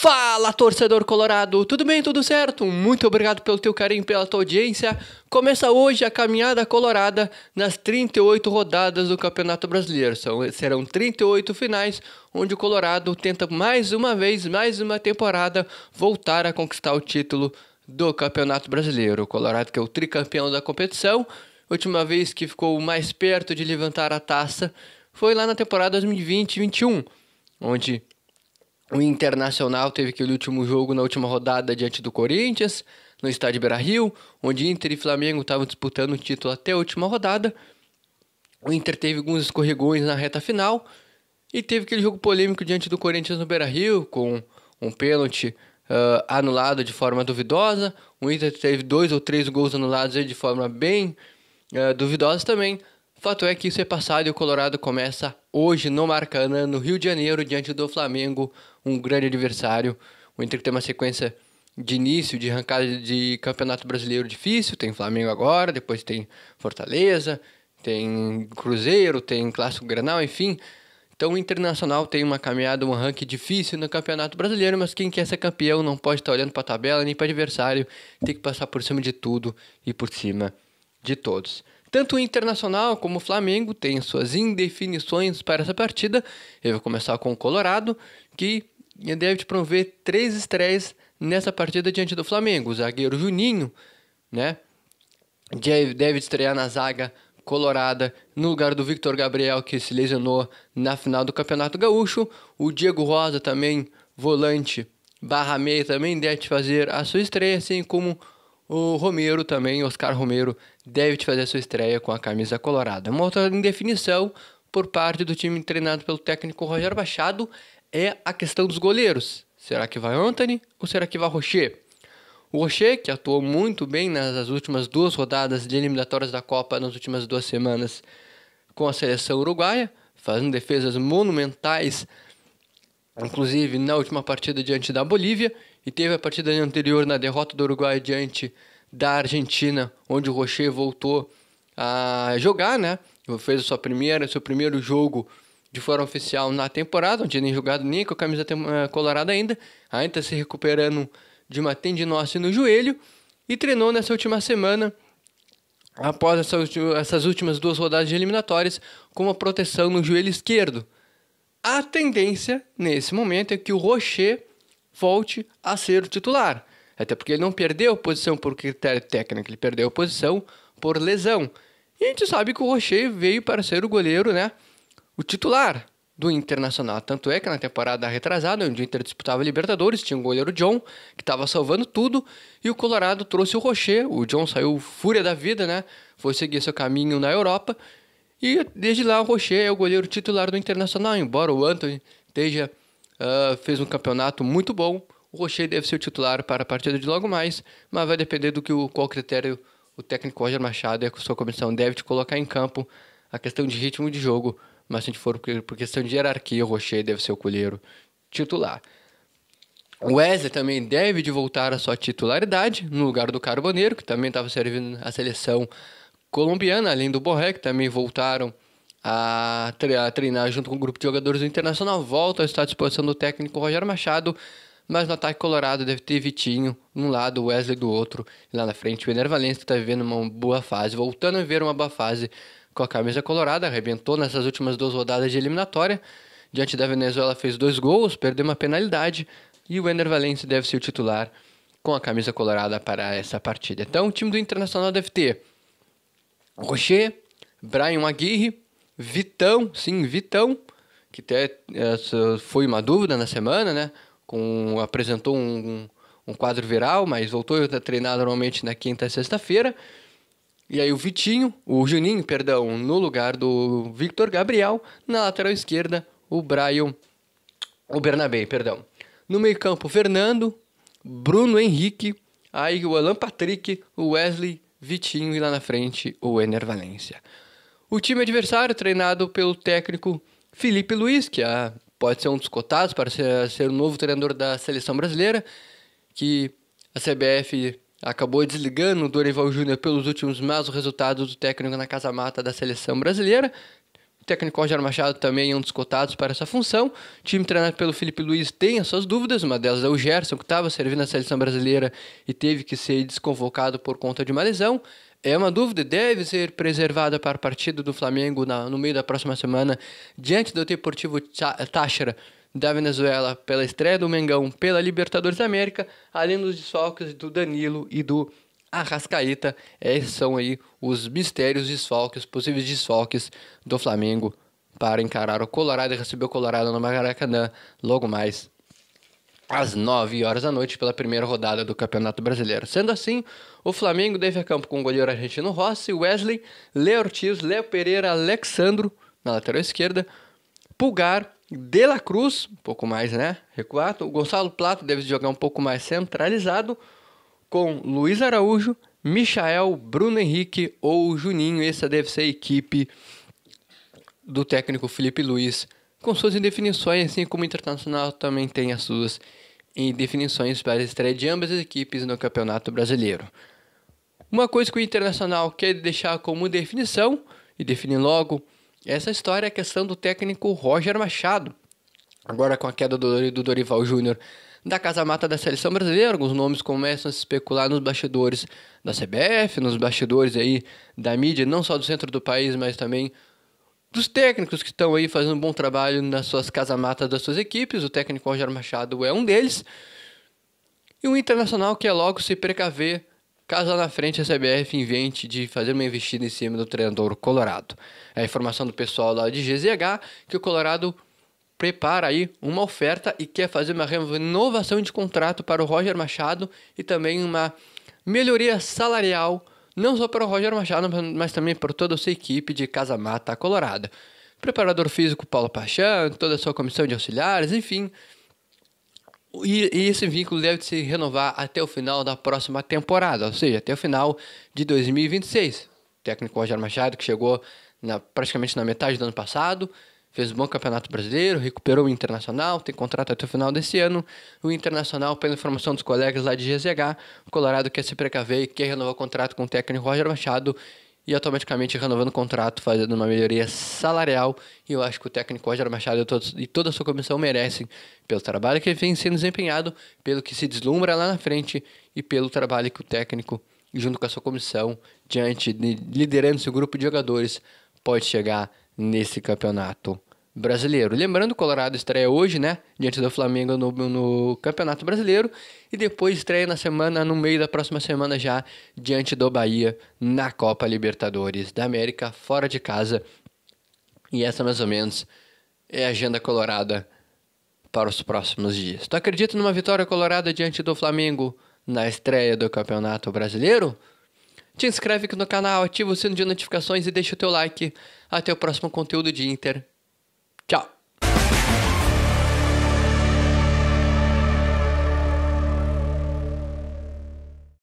Fala, torcedor colorado! Tudo bem, tudo certo? Muito obrigado pelo teu carinho, pela tua audiência. Começa hoje a caminhada colorada nas 38 rodadas do Campeonato Brasileiro. Serão 38 finais, onde o Colorado tenta mais uma vez, mais uma temporada, voltar a conquistar o título do Campeonato Brasileiro. O Colorado, que é o tricampeão da competição, última vez que ficou mais perto de levantar a taça foi lá na temporada 2020-21, onde o Internacional teve aquele último jogo na última rodada diante do Corinthians, no estádio Beira-Rio, onde Inter e Flamengo estavam disputando o título até a última rodada. O Inter teve alguns escorregões na reta final e teve aquele jogo polêmico diante do Corinthians no Beira-Rio, com um pênalti anulado de forma duvidosa. O Inter teve 2 ou 3 gols anulados de forma bem duvidosa também. Fato é que isso é passado e o Colorado começa hoje no Maracanã, no Rio de Janeiro, diante do Flamengo, um grande adversário. O Inter tem uma sequência de início, de arrancada de Campeonato Brasileiro difícil. Tem Flamengo agora, depois tem Fortaleza, tem Cruzeiro, tem Clássico Grenal, enfim. Então o Internacional tem uma caminhada, um arranque difícil no Campeonato Brasileiro, mas quem quer ser campeão não pode estar olhando para a tabela nem para o adversário, tem que passar por cima de tudo e por cima de todos. Tanto o Internacional como o Flamengo têm suas indefinições para essa partida. Eu vou começar com o Colorado, que deve promover 3 estreias nessa partida diante do Flamengo. O zagueiro Juninho, né, deve estrear na zaga colorada no lugar do Victor Gabriel, que se lesionou na final do Campeonato Gaúcho. O Diego Rosa também, volante /meia, também deve fazer a sua estreia, assim como o Romero também, Oscar Romero, deve fazer a sua estreia com a camisa colorada. Uma outra indefinição por parte do time treinado pelo técnico Roger Machado é a questão dos goleiros. Será que vai Antony ou será que vai Rocher? O Rocher, que atuou muito bem nas últimas 2 rodadas de eliminatórias da Copa, nas últimas 2 semanas com a seleção uruguaia, fazendo defesas monumentais, inclusive na última partida diante da Bolívia, e teve a partida anterior na derrota do Uruguai diante da Argentina, onde o Rocher voltou a jogar, né? Fez seu primeiro jogo de forma oficial na temporada, não tinha nem jogado nem com a camisa colorada ainda se recuperando de uma tendinose no joelho, e treinou nessa última semana, após essas últimas 2 rodadas de eliminatórias, com uma proteção no joelho esquerdo. A tendência, nesse momento, é que o Rocher volte a ser o titular. Até porque ele não perdeu a posição por critério técnico, ele perdeu a posição por lesão. E a gente sabe que o Rocher veio para ser o goleiro, né, o titular do Internacional. Tanto é que na temporada retrasada, onde o Inter disputava a Libertadores, tinha o goleiro John, que estava salvando tudo, e o Colorado trouxe o Rocher. O John saiu fúria da vida, né, foi seguir seu caminho na Europa, e desde lá o Rocher é o goleiro titular do Internacional, embora o Antony fez um campeonato muito bom. O Rocher deve ser o titular para a partida de logo mais, mas vai depender do qual critério o técnico Roger Machado e a sua comissão deve te colocar em campo, a questão de ritmo de jogo, mas se a gente for por questão de hierarquia, o Rocher deve ser o goleiro titular. O Wesley também deve de voltar à sua titularidade, no lugar do Carboneiro, que também estava servindo a seleção colombiana, além do Borré, que também voltaram a treinar junto com o grupo de jogadores do Internacional. Volta a estar à disposição do técnico Roger Machado, mas no ataque colorado deve ter Vitinho de um lado, Wesley do outro, e lá na frente o Ener Valencia, que está vivendo uma boa fase, voltando a ver uma boa fase com a camisa colorada. Arrebentou nessas últimas 2 rodadas de eliminatória, diante da Venezuela fez 2 gols, perdeu uma penalidade, e o Ener Valencia deve ser o titular com a camisa colorada para essa partida. Então o time do Internacional deve ter Rocher, Bryan Aguirre, Vitão, que até foi uma dúvida na semana, né? Apresentou um quadro viral, mas voltou a treinar normalmente na quinta e sexta-feira. E aí o Juninho, no lugar do Victor Gabriel. Na lateral esquerda, o Bernabé. No meio campo, Fernando, Bruno Henrique, aí o Alan Patrick, o Wesley, Vitinho e lá na frente o Ener Valencia. O time adversário, treinado pelo técnico Felipe Luiz, que pode ser um dos cotados para ser o novo treinador da seleção brasileira, que a CBF acabou desligando o Dorival Júnior pelos últimos maus resultados do técnico na casa-mata da seleção brasileira. técnico Roger Machado também é um dos cotados para essa função. O time treinado pelo Felipe Luiz tem as suas dúvidas, uma delas é o Gerson, que estava servindo a seleção brasileira e teve que ser desconvocado por conta de uma lesão. É uma dúvida, deve ser preservada para a partida do Flamengo no meio da próxima semana, diante do Deportivo Táchira da Venezuela, pela estreia do Mengão pela Libertadores da América, além dos desfalques do Danilo e do Arrascaeta. Esses são aí os mistérios desfalques, possíveis desfalques do Flamengo para encarar o Colorado e receber o Colorado no Maracanã logo mais às 9 horas da noite pela primeira rodada do Campeonato Brasileiro. Sendo assim, o Flamengo deve a campo com o goleiro argentino Rossi, Wesley, Léo Ortiz, Léo Pereira, Alexandro na lateral esquerda, Pulgar, De La Cruz, um pouco mais, recuado. O Gonçalo Plato deve jogar um pouco mais centralizado, com Luiz Araújo, Michael, Bruno Henrique ou Juninho. Essa deve ser a equipe do técnico Felipe Luiz, com suas indefinições, assim como o Internacional também tem as suas indefinições para a estreia de ambas as equipes no Campeonato Brasileiro. Uma coisa que o Internacional quer deixar como definição, e definir logo, essa história é a questão do técnico Roger Machado. Agora, com a queda do Dorival Júnior da Casa Mata da Seleção Brasileira, alguns nomes começam a se especular nos bastidores da CBF, nos bastidores aí da mídia, não só do centro do país, mas também dos técnicos que estão aí fazendo um bom trabalho nas suas casamatas das suas equipes. O técnico Roger Machado é um deles. E o Internacional quer logo se precaver caso lá na frente a CBF invente de fazer uma investida em cima do treinador colorado. É a informação do pessoal lá de GZH que o Colorado prepara aí uma oferta e quer fazer uma renovação de contrato para o Roger Machado e também uma melhoria salarial, não só para o Roger Machado, mas também para toda a sua equipe de Casa Mata Colorada. Preparador físico Paulo Paixão, toda a sua comissão de auxiliares, enfim. E esse vínculo deve se renovar até o final da próxima temporada, ou seja, até o final de 2026. O técnico Roger Machado, que chegou praticamente na metade do ano passado, fez um bom campeonato brasileiro, recuperou o Internacional, tem contrato até o final desse ano. O Internacional, pela informação dos colegas lá de GZH, o Colorado quer se precaver e quer renovar o contrato com o técnico Roger Machado e automaticamente renovando o contrato, fazendo uma melhoria salarial. E eu acho que o técnico Roger Machado e toda a sua comissão merecem, pelo trabalho que vem sendo desempenhado, pelo que se deslumbra lá na frente e pelo trabalho que o técnico, junto com a sua comissão, liderando seu grupo de jogadores, pode chegar nesse campeonato brasileiro. Lembrando, o Colorado estreia hoje, diante do Flamengo no Campeonato Brasileiro, e depois estreia no meio da próxima semana já, diante do Bahia, na Copa Libertadores da América, fora de casa. E essa, mais ou menos, é a agenda colorada para os próximos dias. Tu acredita numa vitória colorada diante do Flamengo na estreia do Campeonato Brasileiro? Te inscreve aqui no canal, ativa o sino de notificações e deixa o teu like. Até o próximo conteúdo de Inter